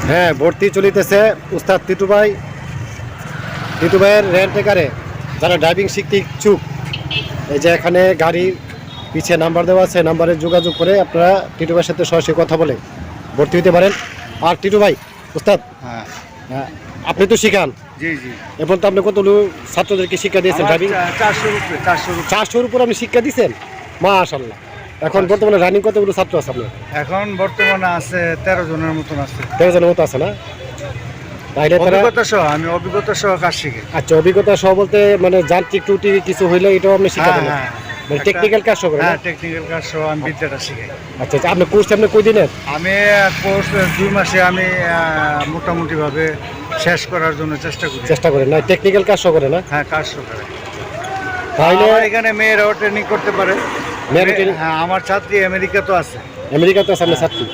হ্যাঁ, ভর্তি চলিতেছে উস্তাদ টিটু ভাইয়ের রেন্টেকারে যারা ড্রাইভিং শিখতে ইচ্ছুক। এই যে এখানে গাড়ির পিছিয়ে নাম্বার দেওয়া আছে, নাম্বারে যোগাযোগ করে আপনারা টিটু ভাইয়ের সাথে সরাসরি কথা বলে ভর্তি হতে পারেন। আর টিটু ভাই, উস্তাদ, হ্যাঁ, আপনি তো শিখান। জি জি। এখন তো আপনি কতগুলো ছাত্রদেরকে শিক্ষা দিয়েছেন ড্রাইভিং? 400-র উপর আপনি শিক্ষা দিয়েছেন, মাশাআল্লাহ। এখন বর্তমানে রানিং কতগুলো ছাত্র আছে আপনার? এখন বর্তমানে আছে 13 জনের মতন আছে। 13 জনের মতো আছে না? তাইলে তারা আমি অভিজ্ঞতা সহ কাজ শিখি। আচ্ছা, অভিজ্ঞতা সহ বলতে মানে যান্ত্রিক ত্রুটি কিছু হইলে এটাও আপনি শিখা দেন? মানে টেকনিক্যাল কাজ সহ করেন? হ্যাঁ, টেকনিক্যাল কাজ সহ আমি বিদ্যাটা শিখাই। আচ্ছা আচ্ছা, আপনি কোর্স কই দিনের? আমি কোর্স 2 মাসে আমি মোটামুটি ভাবে শেষ করার জন্য চেষ্টা করেন না? টেকনিক্যাল কাজ সহ করেন না? হ্যাঁ, কাজ সহ করে। তাহলে এখানে মেয়েরাও ট্রেনিং করতে পারে। হ্যাঁ, আমার ছাত্রী আমেরিকাতে আছে। আমেরিকাতে আছে আপনার ছাত্রী?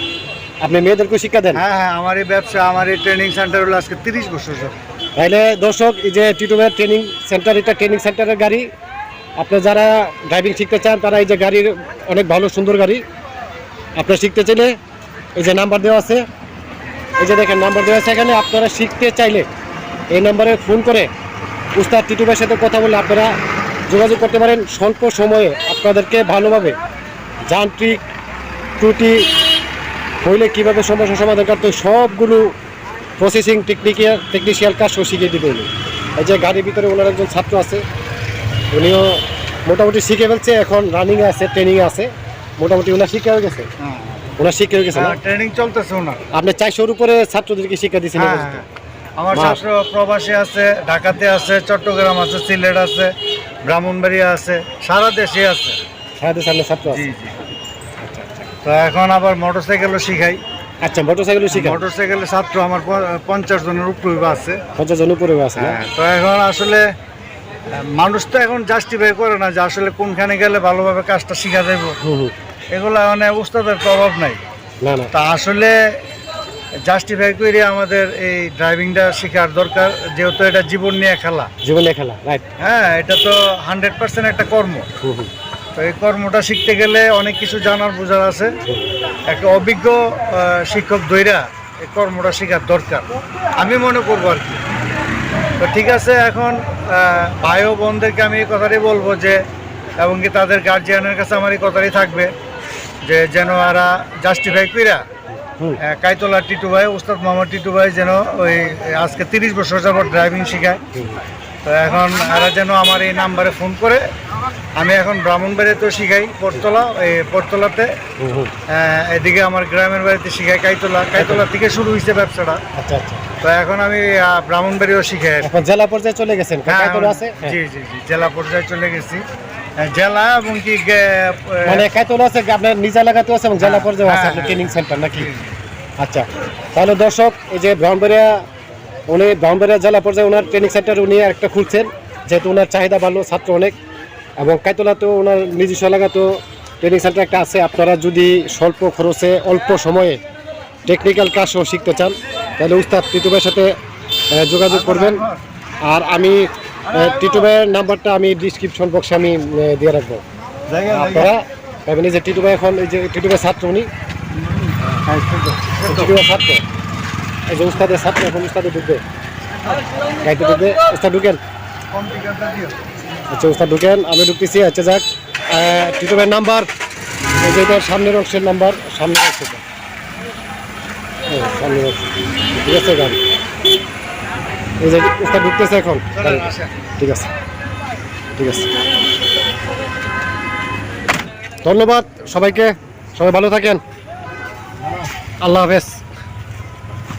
আপনি মেয়েদেরকে শিক্ষা দেন? হ্যাঁ হ্যাঁ, আমার এই ব্যবসা, আমার এই ট্রেনিং সেন্টার হলো আজকে 30 বছর ধরে। তাহলে দর্শক, এই যে টিটু ভাইয়ের ট্রেনিং সেন্টার, এটা ট্রেনিং সেন্টারের গাড়ি। আপনি যারা ড্রাইভিং শিখতে চান তারা এই যে গাড়ির অনেক ভালো সুন্দর গাড়ি। আপনারা শিখতে চাইলে এই যে নাম্বার দেওয়া আছে, এই যে দেখেন নাম্বার দেওয়া আছে এখানে। আপনারা শিখতে চাইলে এই নাম্বারে ফোন করে উস্তাদ টিটু ভাইয়ের সাথে কথা বলে আপনারা যোগাযোগ করতে পারেন। স্বল্প সময়ে আপনাদেরকে ভালোভাবে যান্ত্রিক ত্রুটি হইলে কীভাবে সমস্যার সমাধান করতে সবগুলো প্রসেসিং টেকনিশিয়াল কাজ শিখিয়ে দিতে হলো। এই যে গাড়ির ভিতরে ওনার একজন ছাত্র আছে, উনিও মোটামুটি শিখে ফেলছে, এখন রানিংয়ে আছে, ট্রেনিংয়ে আছে। মোটামুটি ওনার শিক্ষা হয়ে গেছে, ট্রেনিং চলতেছে ওনার। আপনি 400-র উপরে ছাত্রদেরকে শিক্ষা দিচ্ছেন? আমার ছাত্র প্রবাসী আছে, ঢাকাতে আছে, চট্টগ্রাম আছে, সিলেট আছে, ব্রাহ্মণবাড়িয়া আছে, সারা দেশে আছে। সারা দেশে আপনার ছাত্র আছে? জি জি। তো এখন আবার মোটরসাইকেলও শিখাই। আচ্ছা, মোটরসাইকেলও শিখাই? মোটরসাইকেলের ছাত্র আমার 50 জনের উপরে আছে। 50 জনের উপরে আছে? তো এখন আসলে মানুষ তো এখন জাস্টিফাই করে না যে আসলে কোনখানে গেলে ভালোভাবে কাজটা শিখা যাইব। এগুলো মানে উস্তাদের প্রভাব নাই। না না, তা আসলে জাস্টিফাই করে আমাদের এই ড্রাইভিংটা শেখার দরকার, যেহেতু এটা জীবন নিয়ে খেলা। রাইট। হ্যাঁ, এটা তো 100% একটা কর্ম। তো এই কর্মটা শিখতে গেলে অনেক কিছু জানার বোঝার আছে। একটা অভিজ্ঞ শিক্ষক ধইরা এই কর্মটা শেখার দরকার আমি মনে করবো আর কি। তো ঠিক আছে, এখন ভাই ও বোনদেরকে আমি এই কথাটাই বলবো যে, এবং কি তাদের গার্জিয়ানের কাছে আমার এই কথাটাই থাকবে যে যেন এরা জাস্টিফাই কইরা কাইতলা টিটু ভাই, উস্তাদ মোহাম্মদ টিটু ভাই যেন ওই আজকে 30 বছর যাবত ড্রাইভিং শেখায়। তো এখন এরা যেন আমার এই নাম্বারে ফোন করে, আমি এখন ব্রাহ্মণবাড়িতেও শিখাই, পটতলাতে, এদিকে আমার গ্রামের বাড়িতে শিখাই কাইতলা থেকে শুরু হয়েছে ব্যবসাটা। আচ্ছা আচ্ছা। তো এখন আমি ব্রাহ্মণবাড়িও শিখাই। জেলা পর্যায়ে চলে গেছেন? জি জি জি, জেলা পর্যায়ে চলে গেছি। জেলা এবং কি মানে কাইতলা আছে আপনার নিজ এলাকাতেও আছে এবং জেলা পর্যায়ে আছে আপনার ট্রেনিং সেন্টার নাকি? আচ্ছা, তাহলে দর্শক, এই যে ব্রাহ্মণবাড়িয়া জেলা পর্যায়ে ওনার ট্রেনিং সেন্টার উনি একটা খুলছেন, যেহেতু ওনার চাহিদা ভালো, ছাত্র অনেক। এবং কাইতলাতেও ওনার নিজস্ব এলাকাতেও ট্রেনিং সেন্টার একটা আছে। আপনারা যদি স্বল্প খরচে অল্প সময়ে টেকনিক্যাল কাজও শিখতে চান তাহলে উস্তাদ টিটু ভাইয়ের সাথে যোগাযোগ করবেন। আর আমি টিটু ভাইয়ের নাম্বারটা আমি ডিসক্রিপশন বক্সে আমি দিয়ে রাখবো, আপনারা পাবেন। এই যে টিটু ভাই, এখন এই যে টিটু ভাইয়ের ছাত্র, উনি টিটু ভাইয়ের ছাত্র, এই যে উস্তাদের ছাত্র, এখন উস্তাদে ঢুকবে, গাইতে ঢুকবে। উস্তাদ ঢুকেন? আচ্ছা, উস্তাদ ঢুকেন, আমি ঢুকতেছি। আচ্ছা যাক, টিটু ভাইয়ের নাম্বার এই যে এটার সামনের অংশের নাম্বার, সামনের অংশটা, সামনের অংশ, ঠিক আছে গাড়ি। এই যে উস্তাদ ঢুকতেছে এখন। ঠিক আছে, ঠিক আছে, ধন্যবাদ সবাইকে, সবাই ভালো থাকেন, আল্লাহ হাফেজ।